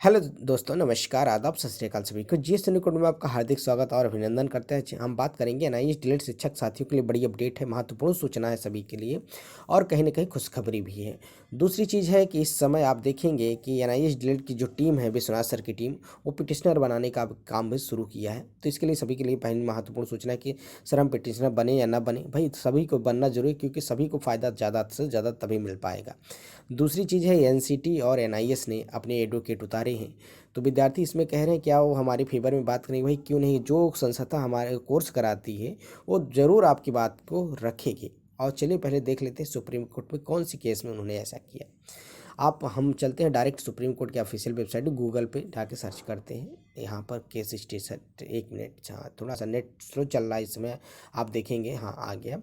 Hello दोस्तों, नमस्कार, आदाब, सत श्री अकाल सभी को। जीएस न्यूज़ में आपका हार्दिक स्वागत और अभिनंदन करते हैं। हम बात करेंगे एनआईएस डिलीट शिक्षक साथियों के लिए बड़ी अपडेट है, महत्वपूर्ण सूचना है सभी के लिए और कहीं ना कहीं खुशखबरी भी है। दूसरी चीज़ है कि इस समय आप देखेंगे कि एनआईएस डिलीट की जो टीम है, विश्वनाथ सर की टीम, वो पिटिशनर बनाने का काम भी शुरू किया है। तो इसके लिए सभी के लिए पहली महत्वपूर्ण सूचना है कि सर हम पिटिशनर बने या ना बने, भाई सभी को बनना जरूरी, क्योंकि सभी को फ़ायदा ज़्यादा से ज़्यादा तभी मिल पाएगा। दूसरी चीज़ है एनसीटी और एनआईएस ने अपने एडवोकेट उतारे हैं। तो विद्यार्थी इसमें कह रहे हैं क्या वो हमारे फेवर में बात करेंगे? भाई क्यों नहीं, जो संस्था हमारे कोर्स कराती है वो ज़रूर आपकी बात को रखेगी। और चलिए पहले देख लेते हैं सुप्रीम कोर्ट में कौन सी केस में उन्होंने ऐसा किया। हम चलते हैं डायरेक्ट सुप्रीम कोर्ट की ऑफिशियल वेबसाइट, गूगल पे जाके सर्च करते हैं। यहाँ पर केस स्टेशन, एक मिनट, हाँ थोड़ा सा नेट स्लो चल रहा है इसमें, आप देखेंगे, हाँ आ गया।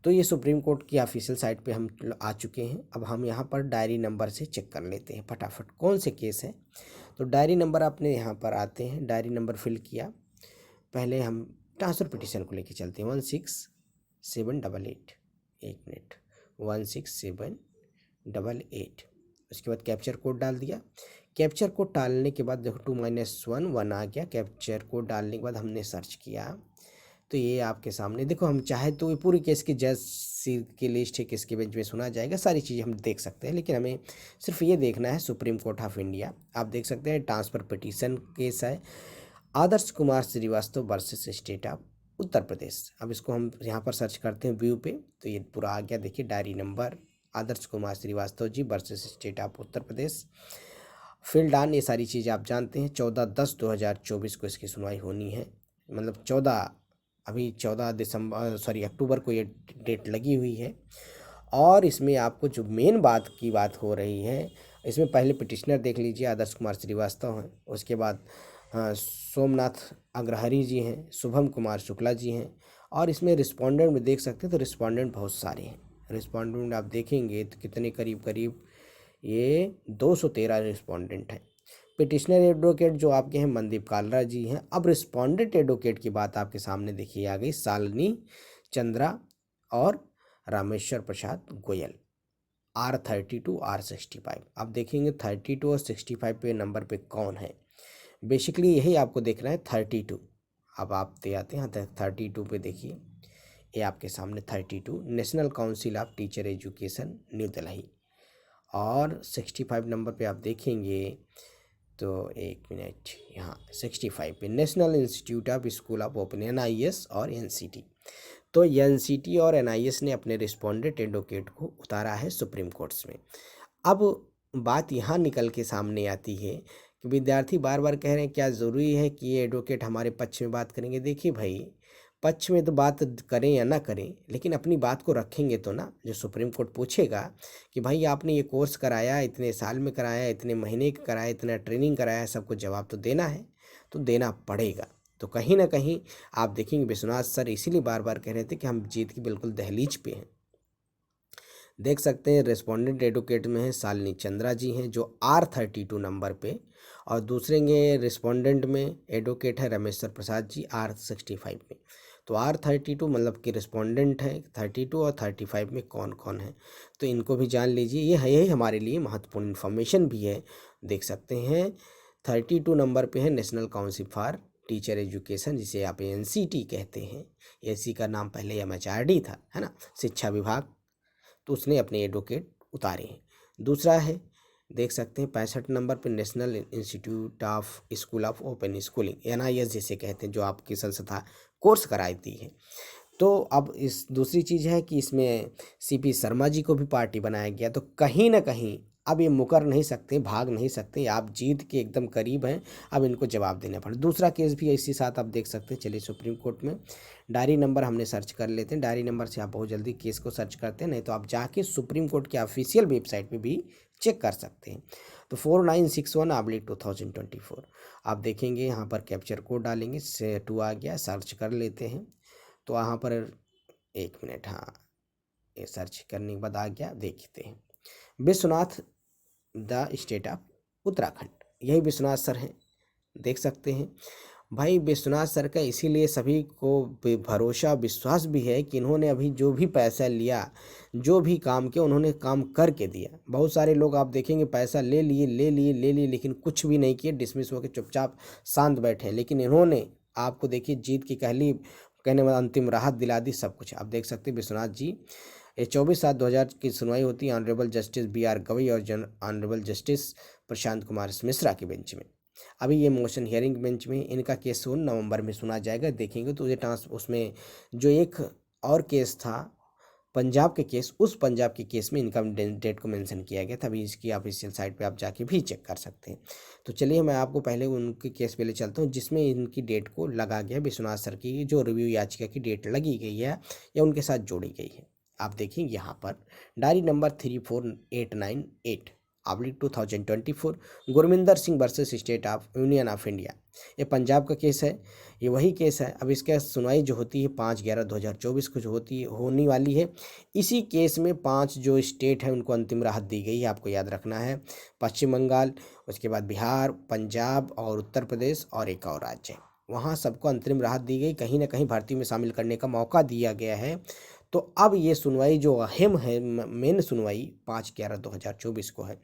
तो ये सुप्रीम कोर्ट की ऑफिशियल साइट पे हम आ चुके हैं। अब हम यहाँ पर डायरी नंबर से चेक कर लेते हैं फटाफट कौन से केस है। तो डायरी नंबर अपने यहाँ पर आते हैं, डायरी नंबर फिल किया। पहले हम ट्रांसफ़र पिटीशन को लेके चलते हैं, 16788, एक मिनट, 16788। उसके बाद कैप्चर कोड डाल दिया। कैप्चर कोड डालने के बाद देखो 2-1 आ गया। कैप्चर कोड डालने के बाद हमने सर्च किया तो ये आपके सामने देखो, हम चाहे तो ये पूरी केस की जज की लिस्ट है, किसके बेंच में सुना जाएगा, सारी चीज़ें हम देख सकते हैं, लेकिन हमें सिर्फ ये देखना है सुप्रीम कोर्ट ऑफ इंडिया। आप देख सकते हैं ट्रांसफ़र पिटीशन केस है, Adarsh Kumar Srivastava versus state of Uttar Pradesh. अब इसको हम यहाँ पर सर्च करते हैं व्यू पे, तो ये पूरा आ गया। देखिए diary number, Adarsh Kumar Shrivastava ji versus state of Uttar Pradesh, field on, ये सारी चीज़ें आप जानते हैं। 14/10/2024 को इसकी सुनवाई होनी है, मतलब 14, अभी 14 अक्टूबर को ये डेट लगी हुई है। और इसमें आपको जो मेन बात की बात हो रही है, इसमें पहले पिटिशनर देख लीजिए, आदर्श कुमार श्रीवास्तव हैं। उसके बाद सोमनाथ अग्रहरी जी हैं, शुभम कुमार शुक्ला जी हैं। और इसमें रिस्पोंडेंट में देख सकते हैं, तो रिस्पोंडेंट बहुत सारे हैं। रिस्पोंडेंट आप देखेंगे तो कितने, करीब करीब ये 213 रिस्पोंडेंट हैं। पिटिशनर एडवोकेट जो आपके हैं मनदीप कालरा जी हैं। अब रिस्पोंडेंट एडवोकेट की बात आपके सामने देखिए आ गई, शालिनी चंद्रा और रामेश्वर प्रसाद गोयल, R32 R65। अब देखेंगे 32 और 65 पे नंबर पे कौन है, बेसिकली यही आपको देखना है, 32। अब आप दे आते हैं 32 पे, देखिए ये आपके सामने 32, national council of teacher education new Delhi. और 65 नंबर पे आप देखेंगे तो एक मिनट, यहाँ 65 पे national institute of school of open, NIS और NCT। तो NCT और NIS ने अपने रिस्पोंडेंट एडवोकेट को उतारा है सुप्रीम कोर्ट्स में। अब बात यहाँ निकल के सामने आती है कि विद्यार्थी बार बार कह रहे हैं क्या ज़रूरी है कि ये एडवोकेट हमारे पक्ष में बात करेंगे? देखिए भाई, पक्ष में तो बात करें या ना करें, लेकिन अपनी बात को रखेंगे तो ना। जो सुप्रीम कोर्ट पूछेगा कि भाई आपने ये कोर्स कराया, इतने साल में कराया, इतने महीने का कराया, इतना ट्रेनिंग कराया, सबको जवाब तो देना है, तो देना पड़ेगा। तो कहीं ना कहीं आप देखेंगे विश्वनाथ सर इसीलिए बार बार कह रहे थे कि हम जीत की बिल्कुल दहलीज पे हैं। देख सकते हैं रिस्पोंडेंट एडवोकेट में है शालिनी चंद्रा जी हैं जो R32 नंबर पे, और दूसरे रिस्पोंडेंट में एडवोकेट है रमेश्वर प्रसाद जी R65 में। तो R32 मतलब कि रिस्पोंडेंट है 32 और 35 में कौन कौन है, तो इनको भी जान लीजिए। ये है, यही हमारे लिए महत्वपूर्ण इन्फॉर्मेशन भी है। देख सकते हैं 32 नंबर पे है national council for teacher education, जिसे आप NCT कहते हैं। एसी का नाम पहले MHRD था, है ना, शिक्षा विभाग। तो उसने अपने एडवोकेट उतारे हैं। दूसरा है, देख सकते हैं 65 नंबर पे national institute of school of open schooling, NIS जिसे कहते हैं, जो आपकी संस्था कोर्स कराती है। तो अब इस दूसरी चीज़ है कि इसमें CP शर्मा जी को भी पार्टी बनाया गया। तो कहीं ना कहीं अब ये मुकर नहीं सकते, भाग नहीं सकते, आप जीत के एकदम करीब हैं। अब इनको जवाब देना पड़े। दूसरा केस भी इसी साथ आप देख सकते हैं। चलिए सुप्रीम कोर्ट में डायरी नंबर हमने सर्च कर लेते हैं। डायरी नंबर से आप बहुत जल्दी केस को सर्च करते हैं, नहीं तो आप जाके सुप्रीम कोर्ट की ऑफिशियल वेबसाइट पे भी चेक कर सकते हैं। तो 4961/2024 आप देखेंगे, यहाँ पर कैप्चर कोड डालेंगे, से 2 आ गया, सर्च कर लेते हैं। तो वहाँ पर एक मिनट, हाँ ये सर्च करने के बाद आ गया, देखते हैं Vishwanath the state of Uttarakhand, यही विश्वनाथ सर हैं, देख सकते हैं। भाई विश्वनाथ सर का इसीलिए सभी को भरोसा विश्वास भी है कि इन्होंने अभी जो भी पैसा लिया, जो भी काम किया, उन्होंने काम करके दिया। बहुत सारे लोग आप देखेंगे पैसा ले लिए लेकिन कुछ भी नहीं किए, डिसमिस होकर चुपचाप शांत बैठे। लेकिन इन्होंने आपको देखिए जीत की कहने में अंतिम राहत दिला दी सब कुछ। आप देख सकते हैं विश्वनाथ जी, ये 24/7/2000 की सुनवाई होती है ऑनरेबल जस्टिस BR गवई और ऑनरेबल जस्टिस प्रशांत कुमार मिश्रा की बेंच में। अभी ये मोशन हियरिंग बेंच में इनका केस 16 नवंबर में सुना जाएगा। देखेंगे तो ये उसमें जो एक और केस था पंजाब के केस, उस पंजाब के केस में इनका डेट को मेंशन किया गया था। अभी इसकी ऑफिशियल साइट पे आप जाके भी चेक कर सकते हैं। तो चलिए मैं आपको पहले उनके केस पे ले चलता हूँ जिसमें इनकी डेट को लगा गया, विश्वनाथ सर की जो रिव्यू याचिका की डेट लगी गई है या उनके साथ जोड़ी गई है। आप देखेंगे यहाँ पर diary number 34898/2024 Gurminder Singh versus state of union of India. ये पंजाब का केस है, ये वही केस है। अब इसका सुनवाई जो होती है 5/11/2024 को जो होने वाली है। इसी केस में 5 जो स्टेट है उनको अंतिम राहत दी गई है, आपको याद रखना है। पश्चिम बंगाल, उसके बाद बिहार, पंजाब और उत्तर प्रदेश और एक और राज्य है, वहाँ सबको अंतरिम राहत दी गई, कहीं ना कहीं भर्ती में शामिल करने का मौका दिया गया है। तो अब ये सुनवाई जो अहम है, मेन सुनवाई 5/11/2024 को है।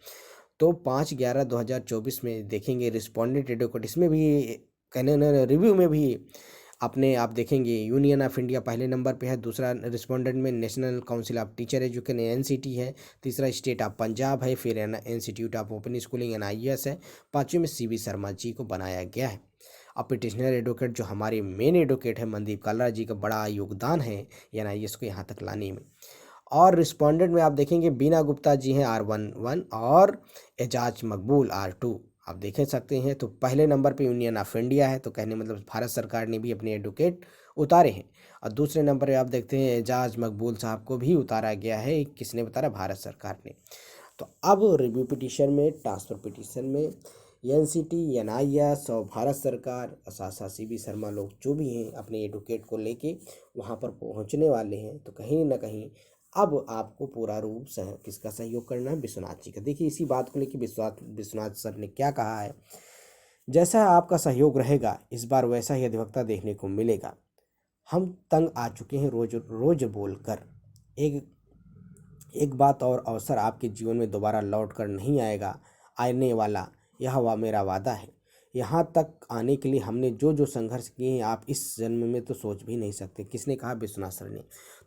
तो 5/11/2024 में देखेंगे रिस्पोंडेंट एडवोकेट, इसमें भी कहने न रिव्यू में भी अपने आप देखेंगे यूनियन ऑफ इंडिया पहले नंबर पे है, दूसरा रिस्पोंडेंट में national council of teacher education NCT है, तीसरा स्टेट ऑफ पंजाब है, फिर institute of open schooling NIS है, पाँचवें में CB शर्मा जी को बनाया गया है। अब पिटिशनर एडवोकेट जो हमारे मेन एडवोकेट है मनदीप काल्रा जी का बड़ा योगदान है NIS को यहाँ तक लाने में। और रिस्पोंडेंट में आप देखेंगे बीना गुप्ता जी हैं R11 और एजाज मकबूल R2। आप देख सकते हैं तो पहले नंबर पे यूनियन ऑफ इंडिया है, तो कहने मतलब भारत सरकार ने भी अपने एडवोकेट उतारे हैं। और दूसरे नंबर पे आप देखते हैं एजाज मकबूल साहब को भी उतारा गया है, किसने उतारा? भारत सरकार ने। तो अब रिव्यू पिटीशन में, ट्रांसफ़र पिटीशन में NCT NIS और भारत सरकार साथ CB शर्मा लोग जो भी हैं अपने एडवोकेट को लेके वहाँ पर पहुँचने वाले हैं। तो कहीं ना कहीं अब आपको पूरा रूप से किसका सहयोग करना है? विश्वनाथ जी का। देखिए इसी बात को लेकर विश्वनाथ सर ने क्या कहा है, जैसा आपका सहयोग रहेगा इस बार वैसा ही अधिवक्ता देखने को मिलेगा। हम तंग आ चुके हैं रोज रोज बोलकर। एक बात और अवसर आपके जीवन में दोबारा लौट कर नहीं आने वाला, यह मेरा वादा है। यहाँ तक आने के लिए हमने जो जो संघर्ष किए हैं आप इस जन्म में तो सोच भी नहीं सकते। किसने कहा? विश्वनाथ सर ने।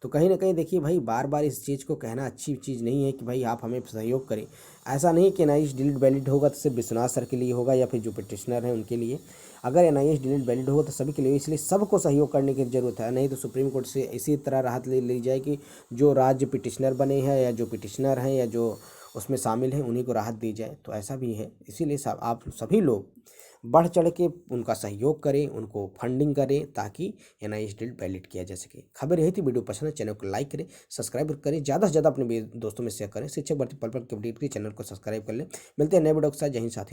तो कहीं ना कहीं देखिए भाई, बार बार इस चीज़ को कहना अच्छी चीज़ नहीं है कि भाई आप हमें सहयोग करें। ऐसा नहीं कि NIS डिलीट वैलिड होगा तो सिर्फ विश्वनाथ सर के लिए होगा या फिर जो पिटिशनर हैं उनके लिए। अगर NIS डिलीट वैलिड होगा तो सभी के लिए, इसलिए सबको सहयोग करने की ज़रूरत है। नहीं तो सुप्रीम कोर्ट से इसी तरह राहत ले ली जाए कि जो राज्य पिटिशनर बने हैं या जो पिटिशनर हैं या जो उसमें शामिल हैं उन्हीं को राहत दी जाए। तो ऐसा भी है, इसीलिए सब आप सभी लोग बढ़ चढ़ के उनका सहयोग करें, उनको फंडिंग करें ताकि NIS डिलीट वैलिड किया जा सके। खबर यही थी, वीडियो पसंद है चैनल को लाइक करें, सब्सक्राइब करें, ज़्यादा से ज़्यादा अपने दोस्तों में शेयर करें। शिक्षक भर्ती पल पल के अपडेट के चैनल को सब्सक्राइब कर लें। मिलते हैं नए वीडियो के साथ। जय हिंद साथी।